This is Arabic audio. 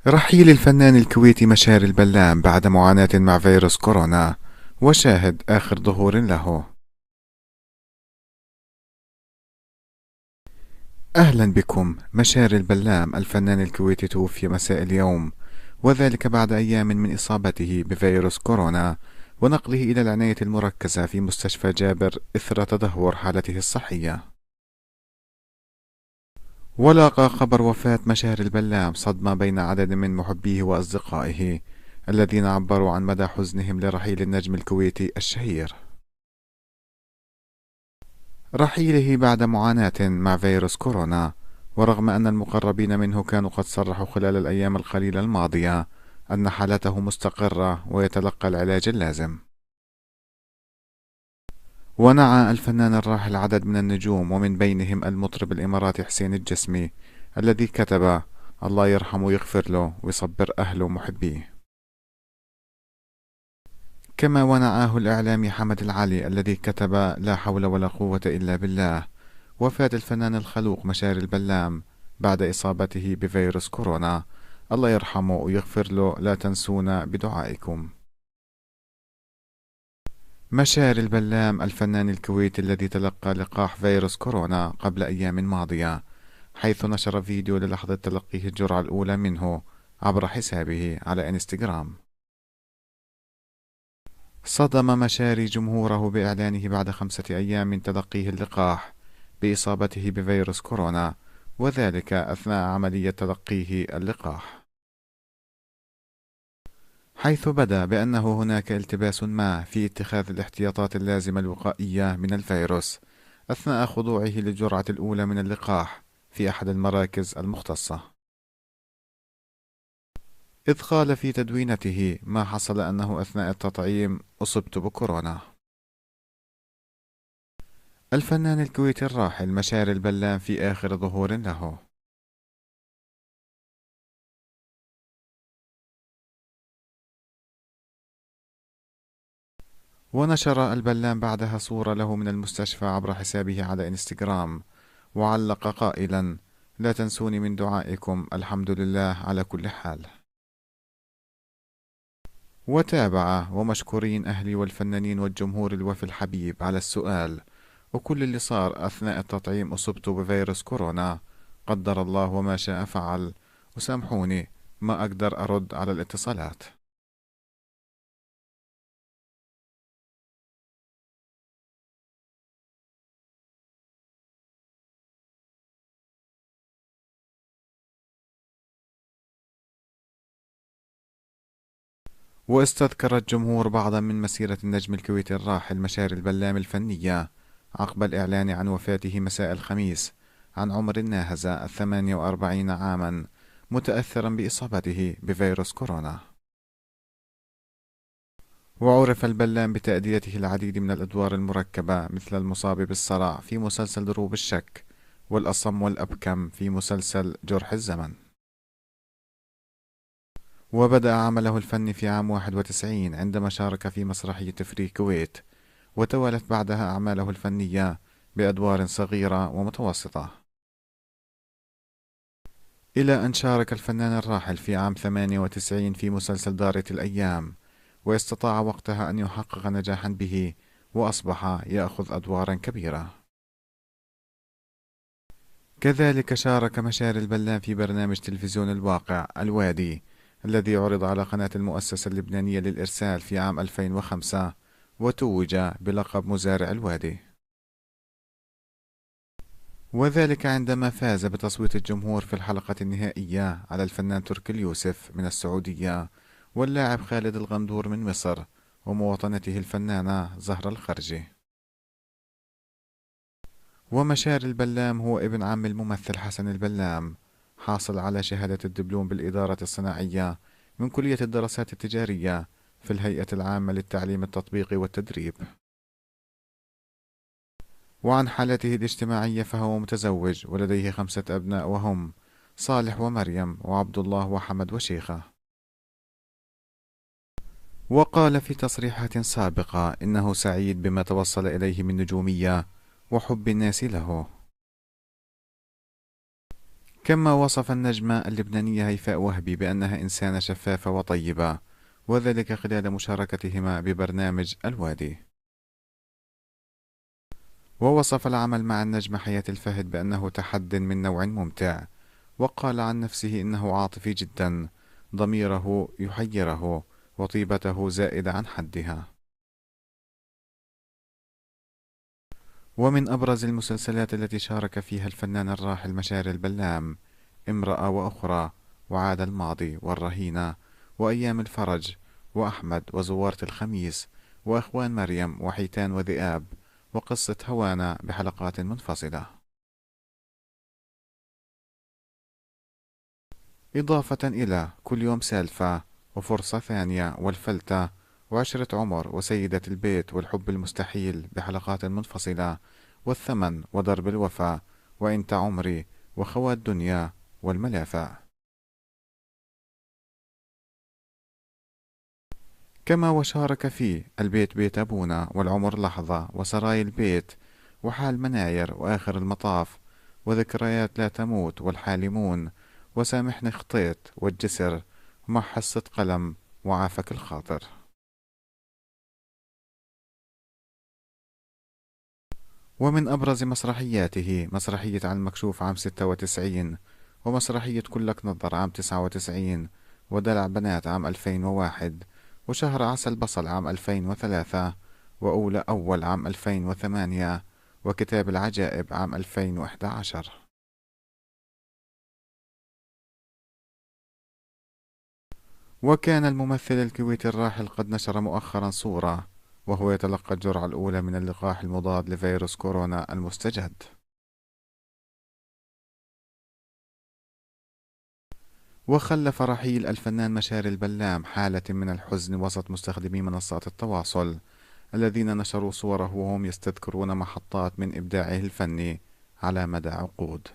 رحيل الفنان الكويتي مشاري البلام بعد معاناة مع فيروس كورونا، وشاهد آخر ظهور له. أهلا بكم. مشاري البلام الفنان الكويتي توفي مساء اليوم، وذلك بعد أيام من إصابته بفيروس كورونا ونقله إلى العناية المركزة في مستشفى جابر إثر تدهور حالته الصحية. ولاقى خبر وفاة مشاري البلام صدمة بين عدد من محبيه وأصدقائه الذين عبروا عن مدى حزنهم لرحيل النجم الكويتي الشهير. رحيله بعد معاناة مع فيروس كورونا، ورغم أن المقربين منه كانوا قد صرحوا خلال الأيام القليلة الماضية أن حالته مستقرة ويتلقى العلاج اللازم. ونعى الفنان الراحل عدد من النجوم، ومن بينهم المطرب الإماراتي حسين الجسمي الذي كتب: الله يرحمه ويغفر له ويصبر أهله ومحبيه. كما ونعاه الإعلامي حمد العلي الذي كتب: لا حول ولا قوة إلا بالله. وفاة الفنان الخلوق مشاري البلام بعد إصابته بفيروس كورونا، الله يرحمه ويغفر له، لا تنسونا بدعائكم. مشاري البلام الفنان الكويتي الذي تلقى لقاح فيروس كورونا قبل أيام ماضية، حيث نشر فيديو للحظة تلقيه الجرعة الأولى منه عبر حسابه على إنستغرام. صدم مشاري جمهوره بإعلانه بعد 5 أيام من تلقيه اللقاح بإصابته بفيروس كورونا، وذلك أثناء عملية تلقيه اللقاح، حيث بدا بأنه هناك التباس ما في اتخاذ الاحتياطات اللازمة الوقائية من الفيروس أثناء خضوعه للجرعة الأولى من اللقاح في أحد المراكز المختصة. إذ قال في تدوينته: ما حصل أنه أثناء التطعيم أصبت بكورونا. الفنان الكويتي الراحل مشاري البلام في آخر ظهور له. ونشر البلام بعدها صورة له من المستشفى عبر حسابه على إنستغرام، وعلق قائلا: لا تنسوني من دعائكم، الحمد لله على كل حال. وتابع: ومشكورين أهلي والفنانين والجمهور الوفي الحبيب على السؤال، وكل اللي صار أثناء التطعيم أصبت بفيروس كورونا، قدر الله وما شاء فعل، وسامحوني ما أقدر أرد على الاتصالات. واستذكر الجمهور بعضا من مسيرة النجم الكويتي الراحل مشاري البلام الفنية عقب الإعلان عن وفاته مساء الخميس عن عمر ناهز 48 عاما، متأثرا بإصابته بفيروس كورونا. وعرف البلام بتأديته العديد من الأدوار المركبة، مثل المصاب بالصرع في مسلسل دروب الشك، والأصم والأبكم في مسلسل جرح الزمن. وبدأ عمله الفني في عام 91 عندما شارك في مسرحية فري كويت، وتوالت بعدها أعماله الفنية بأدوار صغيرة ومتوسطة، إلى أن شارك الفنان الراحل في عام 98 في مسلسل دارة الأيام، واستطاع وقتها أن يحقق نجاحا به، وأصبح يأخذ أدوارا كبيرة. كذلك شارك مشاري البلام في برنامج تلفزيون الواقع الوادي الذي عرض على قناة المؤسسة اللبنانية للإرسال في عام 2005، وتوج بلقب مزارع الوادي، وذلك عندما فاز بتصويت الجمهور في الحلقة النهائية على الفنان تركي اليوسف من السعودية واللاعب خالد الغندور من مصر ومواطنته الفنانة زهرة الخرجي. ومشاري البلام هو ابن عم الممثل حسن البلام، حاصل على شهادة الدبلوم بالإدارة الصناعية من كلية الدراسات التجارية في الهيئة العامة للتعليم التطبيقي والتدريب. وعن حالته الاجتماعية فهو متزوج ولديه 5 أبناء، وهم صالح ومريم وعبد الله وحمد وشيخة. وقال في تصريحات سابقة إنه سعيد بما توصل إليه من نجومية وحب الناس له. كما وصف النجمة اللبنانية هيفاء وهبي بأنها إنسانة شفافة وطيبة، وذلك خلال مشاركتهما ببرنامج الوادي. ووصف العمل مع النجمة حياة الفهد بأنه تحد من نوع ممتع، وقال عن نفسه إنه عاطفي جدا، ضميره يحيره، وطيبته زائدة عن حدها. ومن أبرز المسلسلات التي شارك فيها الفنان الراحل مشاري البلام: امرأة وأخرى، وعاد الماضي، والرهينة، وأيام الفرج، وأحمد، وزوارة الخميس، وأخوان مريم، وحيتان وذئاب، وقصة هوانا بحلقات منفصلة. إضافة إلى كل يوم سالفة، وفرصة ثانية، والفلتة، وعشرة عمر، وسيدة البيت، والحب المستحيل بحلقات منفصلة، والثمن، ودرب الوفا، وإنت عمري، وخوات الدنيا، والملافة. كما وشارك في البيت بيت أبونا، والعمر لحظة، وسراي البيت، وحال مناير، وآخر المطاف، وذكريات لا تموت، والحالمون، وسامحني خطيت، والجسر، ومع حصة قلم، وعافك الخاطر. ومن أبرز مسرحياته مسرحية على المكشوف عام 96، ومسرحية كلك نظر عام 99، ودلع بنات عام 2001، وشهر عسل بصل عام 2003، وأولى أول عام 2008، وكتاب العجائب عام 2011. وكان الممثل الكويتي الراحل قد نشر مؤخرا صورة وهو يتلقى الجرعة الأولى من اللقاح المضاد لفيروس كورونا المستجد. وخلف رحيل الفنان مشاري البلام حالة من الحزن وسط مستخدمي منصات التواصل الذين نشروا صوره وهم يستذكرون محطات من إبداعه الفني على مدى عقود.